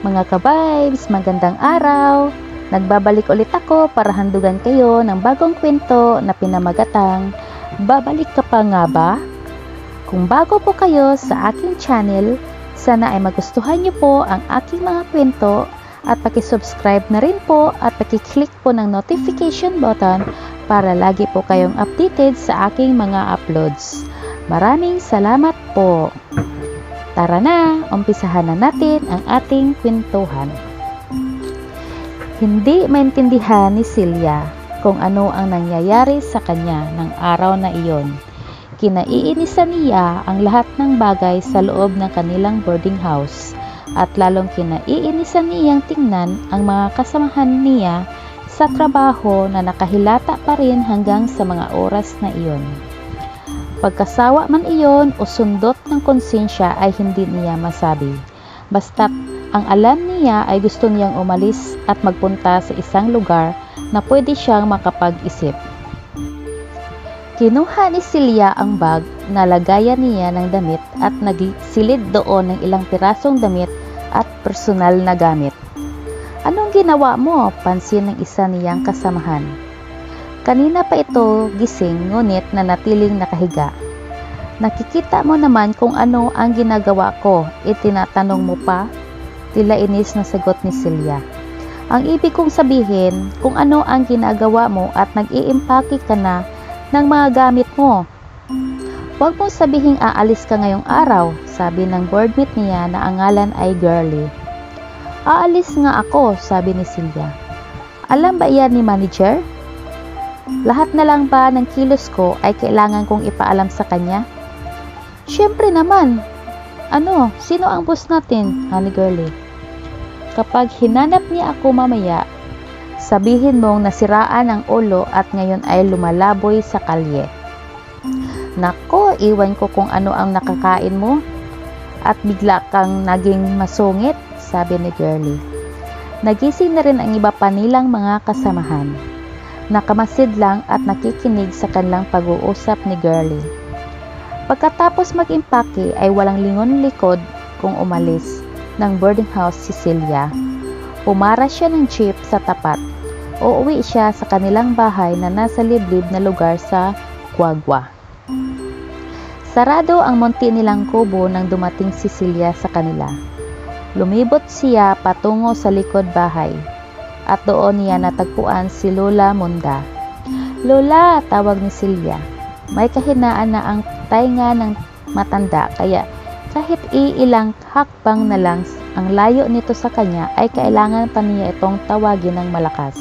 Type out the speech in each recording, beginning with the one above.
Mga ka-vibes, magandang araw! Nagbabalik ulit ako para handugan kayo ng bagong kwento na pinamagatang Babalik ka pa nga ba? Kung bago po kayo sa aking channel, sana ay magustuhan niyo po ang aking mga kwento at pakisubscribe na rin po at pakiclick po ng notification button para lagi po kayong updated sa aking mga uploads. Maraming salamat po! Tara na, umpisahan na natin ang ating kwentuhan. Hindi maintindihan ni Celia kung ano ang nangyayari sa kanya ng araw na iyon. Kinaiinisan niya ang lahat ng bagay sa loob ng kanilang boarding house at lalong kinaiinisan niyang tingnan ang mga kasamahan niya sa trabaho na nakahilata pa rin hanggang sa mga oras na iyon. Pagkasawa man iyon o sundot ng konsensya ay hindi niya masabi. Basta't ang alam niya ay gusto niyang umalis at magpunta sa isang lugar na pwede siyang makapag-isip. Kinuha ni Celia ang bag na lagayan niya ng damit at nagsilid doon ng ilang pirasong damit at personal na gamit. "Anong ginawa mo?" pansin ng isa niyang kasamahan. Kanina pa ito gising ngunit nanatiling nakahiga. "Nakikita mo naman kung ano ang ginagawa ko, itinatanong mo pa?" Tila inis na sagot ni Celia. "Ang ibig kong sabihin kung ano ang ginagawa mo at nag-iimpake ka na ng mga gamit mo. Huwag mong sabihing aalis ka ngayong araw," sabi ng boardmate niya na ang ngalan ay Girlie. "Aalis nga ako," sabi ni Celia. "Alam ba iyan ni manager? Lahat na lang ba ng kilos ko ay kailangan kong ipaalam sa kanya?" "Siyempre naman. Ano, sino ang boss natin?" Honey Girlie. "Kapag hinanap niya ako mamaya, sabihin mong nasiraan ang ulo at ngayon ay lumalaboy sa kalye." "Nako, iwan ko kung ano ang nakakain mo at bigla kang naging masungit," sabi ni Girlie. Nagising na rin ang iba pa nilang mga kasamahan. Nakamasid lang at nakikinig sa kanilang pag-uusap ni Girlie. Pagkatapos mag-impake ay walang lingon likod kung umalis ng boarding house si Celia. Pumara siya ng jeep sa tapat. Uuwi siya sa kanilang bahay na nasa liblib na lugar sa Quagga. Sarado ang munti nilang kubo nang dumating si Celia sa kanila. Lumibot siya patungo sa likod bahay at doon niya natagpuan si Lola Munda. "Lola," tawag ni Celia. May kahinaan na ang tainga ng matanda kaya kahit iilang hakbang na lang ang layo nito sa kanya ay kailangan pa niya itong tawagin ng malakas.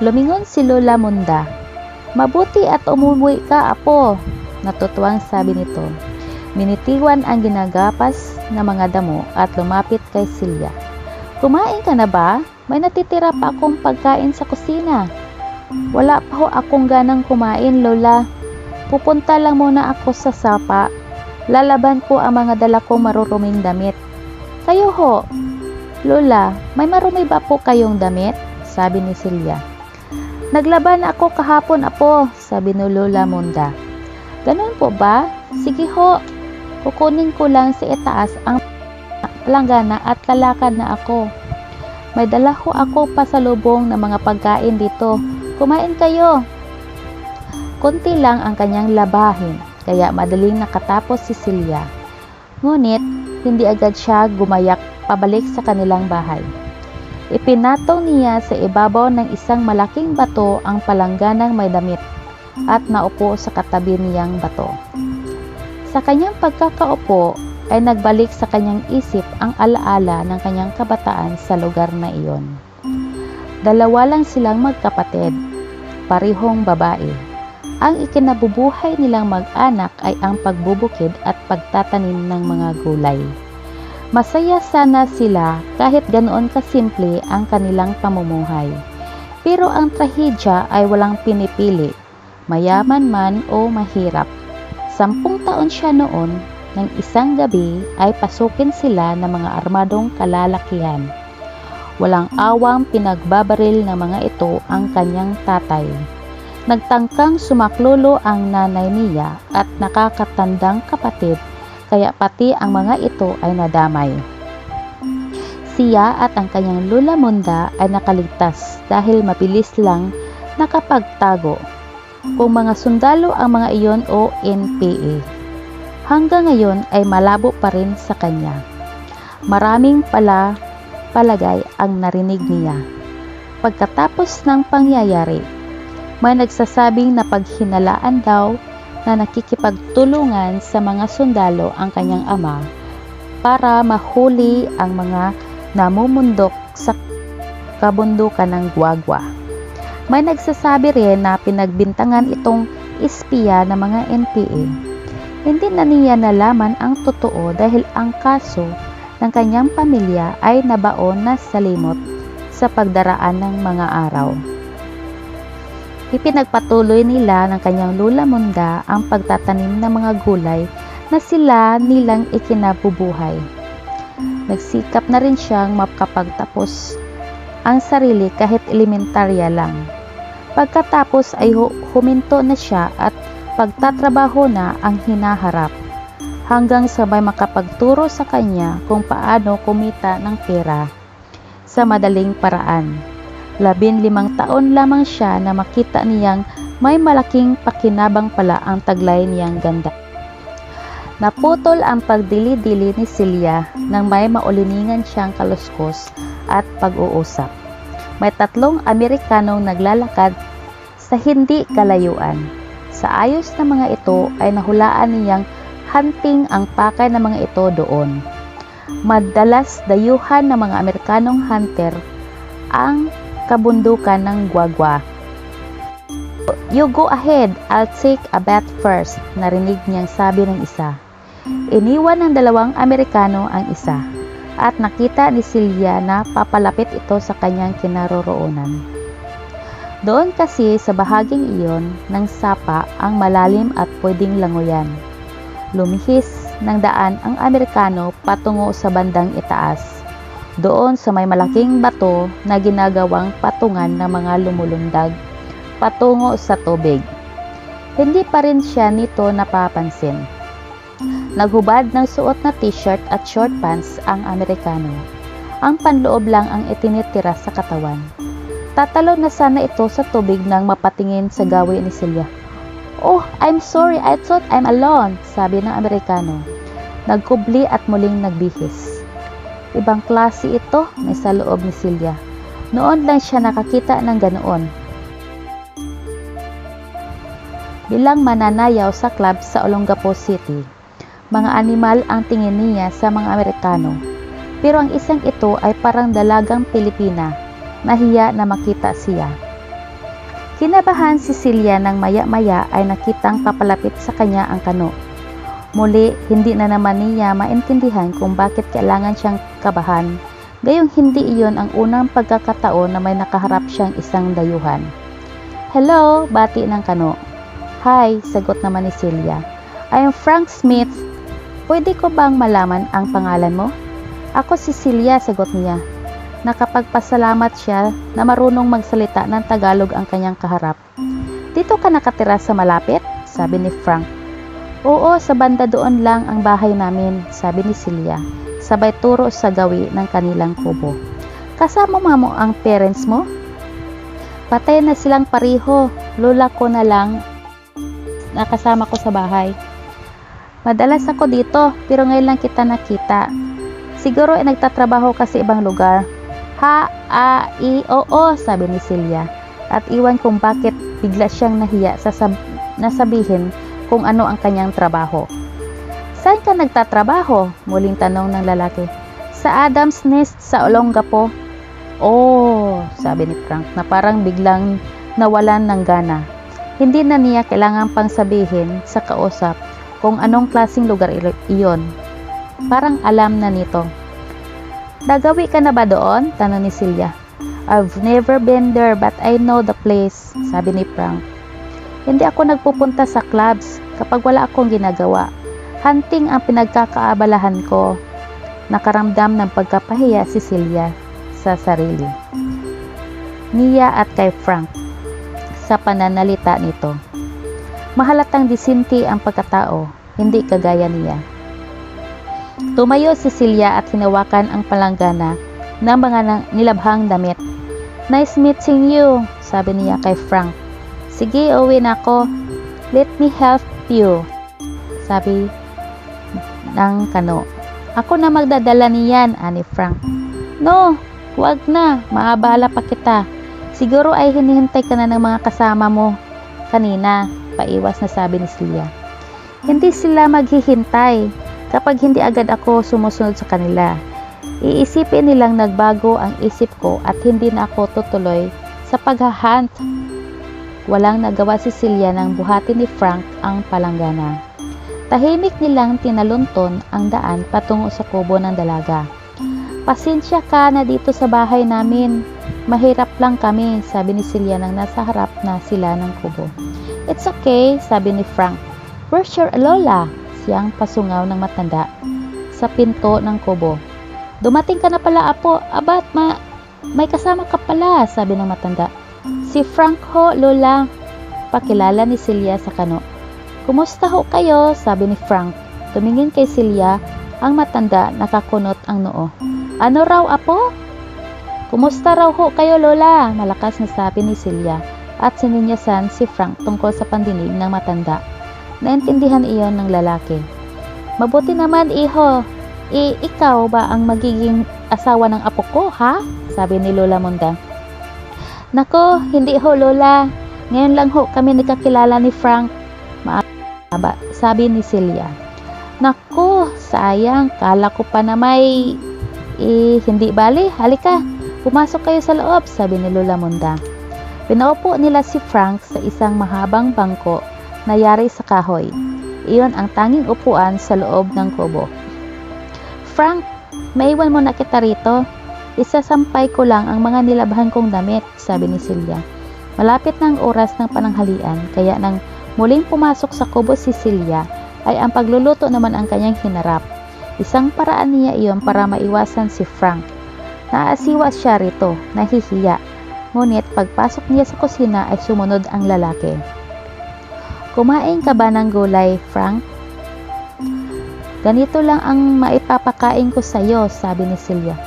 Lumingon si Lola Munda. "Mabuti at umuwi ka, apo," natutuwang sabi nito. Minitiwan ang ginagapas na mga damo at lumapit kay Celia. "Kumain ka na ba? May natitira pa akong pagkain sa kusina." "Wala pa ho akong ganang kumain, Lola. Pupunta lang muna ako sa sapa. Lalaban ko ang mga dala kong maruruming damit." "Kayo ho, Lola, may marumi ba po kayong damit?" sabi ni Celia. "Naglaban ako kahapon, apo," sabi ni Lola Munda. "Ganun po ba? Sige ho, kukunin ko lang sa itaas ang langgana at lalakad na ako. May dala ho ako pasalubong ng mga pagkain dito. Kumain kayo." Konti lang ang kanyang labahin, kaya madaling nakatapos si Celia. Ngunit, hindi agad siya gumayak pabalik sa kanilang bahay. Ipinatong niya sa ibabaw ng isang malaking bato ang palangganang may damit at naupo sa katabi niyang bato. Sa kanyang pagkakaupo ay nagbalik sa kanyang isip ang alaala ng kanyang kabataan sa lugar na iyon. Dalawa lang silang magkapatid, parehong babae. Ang ikinabubuhay nilang mag-anak ay ang pagbubukid at pagtatanim ng mga gulay. Masaya sana sila kahit ganoon kasimple ang kanilang pamumuhay. Pero ang trahedya ay walang pinipili, mayaman man o mahirap. 10 taon siya noon nang isang gabi ay pasukin sila ng mga armadong kalalakihan. Walang awang pinagbabaril ng mga ito ang kanyang tatay. Nagtangkang sumaklolo ang nanay niya at nakakatandang kapatid, kaya pati ang mga ito ay nadamay. Siya at ang kanyang Lula Munda ay nakaligtas dahil mabilis lang nakapagtago. Kung mga sundalo ang mga iyon o NPA, hanggang ngayon ay malabo pa rin sa kanya. Maraming palagay ang narinig niya. Pagkatapos ng pangyayari, may nagsasabing na paghinalaan daw na nakikipagtulungan sa mga sundalo ang kanyang ama para mahuli ang mga namumundok sa kabundukan ng Guagua. May nagsasabi rin na pinagbintangan itong espiya ng mga NPA. Hindi na niya nalaman ang totoo dahil ang kaso ng kanyang pamilya ay nabaon na sa limot sa pagdaraan ng mga araw. Ipinagpatuloy nila ng kanyang Lula Munda ang pagtatanim ng mga gulay na sila nilang ikinabubuhay. Nagsikap na rin siyang makapagtapos ang sarili kahit elementarya lang. Pagkatapos ay huminto na siya at pagtatrabaho na ang hinaharap hanggang sa may makapagturo sa kanya kung paano kumita ng pera sa madaling paraan. 15 taon lamang siya na makita niyang may malaking pakinabang pala ang taglay niyang ganda. Naputol ang pagdili-dili ni Celia nang may mauliningan siyang kaluskos at pag-uusap. May 3 Amerikanong naglalakad sa hindi kalayuan. Sa ayos ng mga ito ay nahulaan niyang hunting ang pakay ng mga ito doon. Madalas dayuhan ng mga Amerikanong hunter ang kabundukan ng Guagua. "You go ahead, I'll take a bath first," narinig niyang sabi ng isa. Iniwan ng 2 Amerikano ang isa at nakita ni Celia na papalapit ito sa kanyang kinaroroonan. Doon kasi sa bahaging iyon ng sapa ang malalim at pwedeng langoyan. Lumihis ng daan ang Amerikano patungo sa bandang itaas, doon sa may malaking bato na ginagawang patungan ng mga lumulundag patungo sa tubig. Hindi pa rin siya nito napapansin. Naghubad ng suot na t-shirt at short pants ang Amerikano. Ang panloob lang ang itinitira sa katawan. Tatalo na sana ito sa tubig nang mapatingin sa gawi ni Celia. "Oh, I'm sorry, I thought I'm alone," sabi ng Amerikano. Nagkubli at muling nagbihis. Ibang klase ito, may sa loob ni Celia. Noon lang siya nakakita ng ganoon. Bilang mananayaw sa club sa Olongapo City, mga animal ang tingin niya sa mga Amerikano. Pero ang isang ito ay parang dalagang Pilipina. Nahiya na makita siya. Kinabahan si Celia nang maya-maya ay nakitang papalapit sa kanya ang kano. Muli, hindi na naman niya maintindihan kung bakit kailangan siyang kabahan. Gayong hindi iyon ang unang pagkakataon na may nakaharap siyang isang dayuhan. "Hello," bati ng kano. "Hi," sagot naman ni Celia. "I'm Frank Smith. Pwede ko bang malaman ang pangalan mo?" "Ako si Celia," sagot niya. Nakapagpasalamat siya na marunong magsalita ng Tagalog ang kanyang kaharap. "Dito ka nakatira sa malapit?" sabi ni Frank. "Oo, sa banda doon lang ang bahay namin," sabi ni Celia, sabay turo sa gawi ng kanilang kubo. "Kasama mo ang parents mo?" "Patay na silang pareho. Lola ko na lang nakasama ko sa bahay. Madalas ako dito, pero ngayon lang kita nakita. Siguro ay nagtatrabaho ka sa ibang lugar." Oo, sabi ni Celia. At iwan kung bakit bigla siyang nahiya nasabihin kung ano ang kanyang trabaho. "Saan ka nagtatrabaho?" muling tanong ng lalaki. "Sa Adam's Nest sa Olongapo." "Oh," sabi ni Frank na parang biglang nawalan ng gana. Hindi na niya kailangan pang sabihin sa kausap kung anong klaseng lugar iyon. Parang alam na nito. "Nagawi ka na ba doon?" tanong ni Celia. "I've never been there but I know the place," sabi ni Frank. "Hindi ako nagpupunta sa clubs kapag wala akong ginagawa. Hunting ang pinagkakaabalahan ko." Nakaramdam ng pagkapahiya si Celia sa sarili niya at kay Frank sa pananalita nito. Mahalatang disinti ang pagkatao, hindi kagaya niya. Tumayo si Celia at hinawakan ang palanggana ng mga nilabhang damit. Nice meeting you, sabi niya kay Frank. Sige, uwi na ako. Let me help you, sabi ng kano. Ako na magdadala niyan, ani Frank. No, huwag na, maabala pa kita. Siguro ay hinihintay ka na ng mga kasama mo kanina, paiwas na sabi ni Celia. Hindi sila maghihintay kapag hindi agad ako sumusunod sa kanila. Iisipin nilang nagbago ang isip ko at hindi na ako tutuloy sa paghahunt. Walang nagawa si Celia nang buhatin ni Frank ang palanggana. Tahimik nilang tinalunton ang daan patungo sa kubo ng dalaga. Pasensya ka na dito sa bahay namin. Mahirap lang kami, sabi ni Celia nang nasa harap na sila ng kubo. It's okay, sabi ni Frank. Where's your lola? Siyang pasungaw ng matanda sa pinto ng kubo. Dumating ka na pala, apo. Abat, may kasama ka pala, sabi ng matanda. Si Frank ho, lola. Pakilala ni Celia sa kano. Kumusta ho kayo? Sabi ni Frank. Tumingin kay Celia, ang matanda nakakunot ang noo. Ano raw, apo? Kumusta raw ho kayo, lola? Malakas na sabi ni Celia at sininyasan si Frank tungkol sa pandinig ng matanda. Naintindihan iyon ng lalaki. Mabuti naman, iho. Ikaw ba ang magiging asawa ng apo ko, ha? Sabi ni Lola Monda. Nako, hindi ho, lola. Ngayon lang ho kami nakakilala ni Frank. Maaba, sabi ni Celia. Nako, sayang. Kala ko pa na may... hindi bali. Halika, pumasok kayo sa loob, sabi ni Lola Monda. Pinaupo nila si Frank sa isang mahabang bangko na yari sa kahoy. Iyon ang tanging upuan sa loob ng kubo. Frank, maiwan mo na kita rito. Isasampay ko lang ang mga nilabhan kong damit, sabi ni Celia. Malapit na ang oras ng pananghalian, kaya nang muling pumasok sa kubo si Celia, ay ang pagluluto naman ang kanyang hinarap. Isang paraan niya iyon para maiwasan si Frank. Naasiwa siya rito, nahihiya. Ngunit pagpasok niya sa kusina ay sumunod ang lalaki. Kumain ka ba ng gulay, Frank? Ganito lang ang maipapakain ko sa iyo, sabi ni Celia.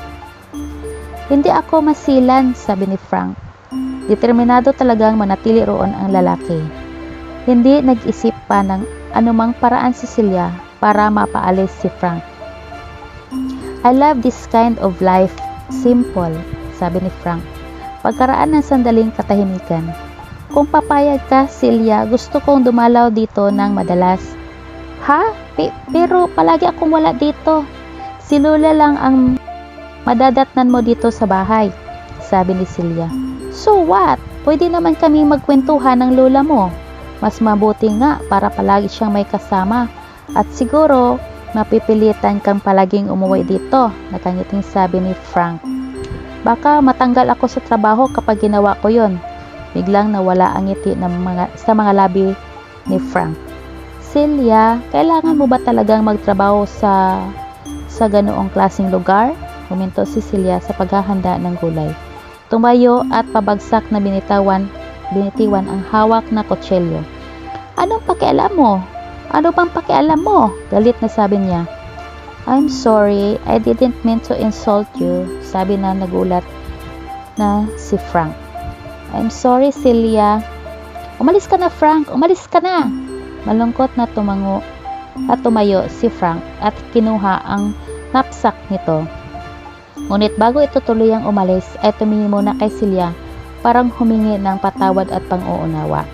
Hindi ako masilan, sabi ni Frank. Determinado talagang manatili roon ang lalaki. Hindi nag-isip pa ng anumang paraan si Celia para mapaalis si Frank. I love this kind of life. Simple, sabi ni Frank. Pagkaraan ng sandaling katahimikan. Kung papayag ka, Celia, gusto kong dumalaw dito ng madalas. Ha? Pero palagi akong wala dito. Si Lola lang ang madadatnan mo dito sa bahay, sabi ni Celia. So what? Pwede naman kami magkwentuhan ng lola mo. Mas mabuti nga para palagi siyang may kasama. At siguro, mapipilitan kang palaging umuwi dito, nakangiting sabi ni Frank. Baka matanggal ako sa trabaho kapag ginawa ko yon. Biglang nawala ang ngiti sa mga labi ni Frank. Celia, kailangan mo ba talagang magtrabaho sa ganoong klaseng lugar? Huminto si Celia sa paghahanda ng gulay. Tumayo at pabagsak na binitiwan ang hawak na kutsilyo. Anong pakialam mo? Ano bang pakialam mo? Galit na sabi niya. I'm sorry, I didn't mean to insult you, sabi na nagulat na si Frank. I'm sorry, Celia. Umalis ka na, Frank. Umalis ka na. Malungkot na tumayo si Frank at kinuha ang knapsack nito. Ngunit bago ito tuluyang umalis ay tumingin muna kay Celia, parang humingi ng patawad at pang-uunawa.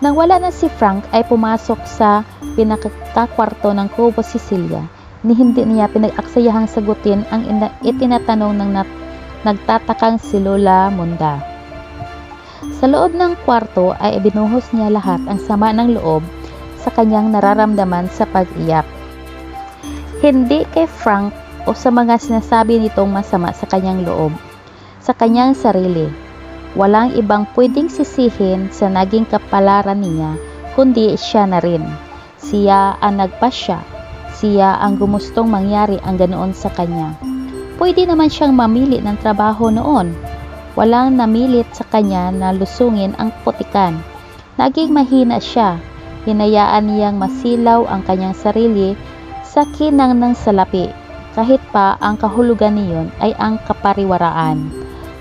Nang wala na si Frank ay pumasok sa pinakakwarto ng kubo si Celia. Hindi niya pinag-aksayahang sagutin ang itinatanong ng nagtatakang si Lola Monda. Sa loob ng kwarto ay ibinuhos niya lahat ang sama ng loob sa kanyang nararamdaman sa pag-iyak. Hindi kay Frank o sa mga sinasabi nitong masama sa kanyang loob, sa kanyang sarili. Walang ibang pwedeng sisihin sa naging kapalaran niya, kundi siya na rin. Siya ang nagpasya. Siya ang gumustong mangyari ang ganoon sa kanya. Pwede naman siyang mamili ng trabaho noon. Walang namilit sa kanya na lusungin ang putikan. Naging mahina siya. Hinayaan niyang masilaw ang kanyang sarili sa kinang ng salapi. kahit pa ang kahulugan niyon ay ang kapariwaraan.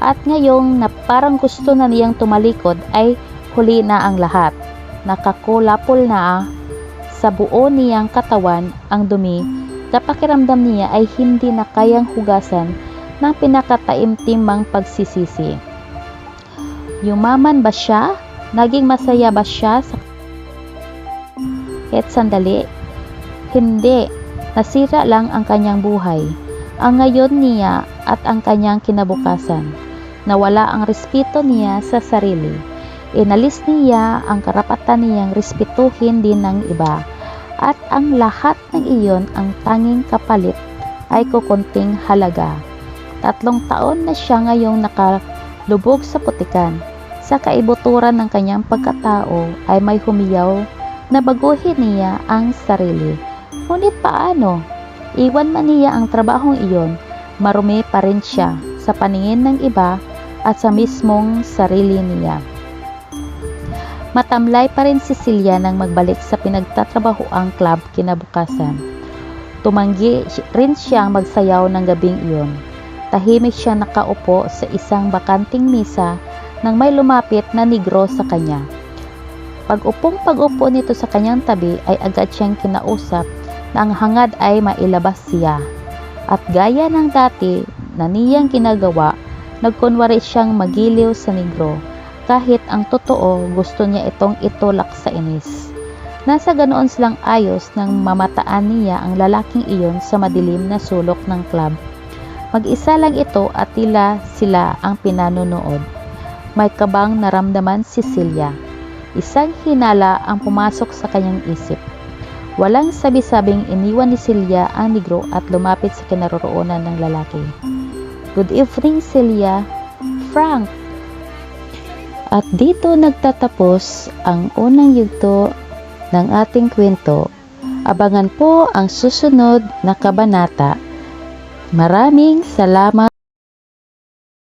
At ngayong na parang gusto na niyang tumalikod ay huli na ang lahat. Nakakulapol na sa buo niyang katawan ang dumi na pakiramdam niya ay hindi na kayang hugasan ng pinakataimtimang pagsisisi. Yumaman ba siya? Naging masaya ba siya sa kahit sandali? Hindi. Nasira lang ang kanyang buhay, ang ngayon niya at ang kanyang kinabukasan. Nawala ang respeto niya sa sarili. Inalis niya ang karapatan niyang respetuhin din ng iba. At ang lahat ng iyon, ang tanging kapalit ay kukunting halaga. 3 taon na siya ngayong nakalubog sa putikan. Sa kaibuturan ng kanyang pagkatao ay may humiyaw na baguhin niya ang sarili. Ngunit paano? Iwan man niya ang trabahong iyon, marumi pa rin siya sa paningin ng iba at sa mismong sarili niya. Matamlay pa rin si Celia nang magbalik sa pinagtatrabahoang club kinabukasan. Tumanggi rin siyang magsayaw ng gabing iyon. Tahimik siya nakaupo sa isang bakanting mesa nang may lumapit na negro sa kanya. Pag-upo nito sa kanyang tabi ay agad siyang kinausap na ang hangad ay mailabas siya. At gaya ng dati na niyang ginagawa, nagkunwari siyang magiliw sa negro kahit ang totoo gusto niya itong itulak sa inis. Nasa ganoon silang ayos nang mamataan niya ang lalaking iyon sa madilim na sulok ng club. Mag-isa lang ito at tila sila ang pinanonood. May kabang naramdaman si Celia. Isang hinala ang pumasok sa kanyang isip. Walang sabi-sabing iniwan ni Celia ang negro at lumapit sa kinaroroonan ng lalaki. Good evening, Celia. Frank. At dito nagtatapos ang unang yugto ng ating kwento. Abangan po ang susunod na kabanata. Maraming salamat.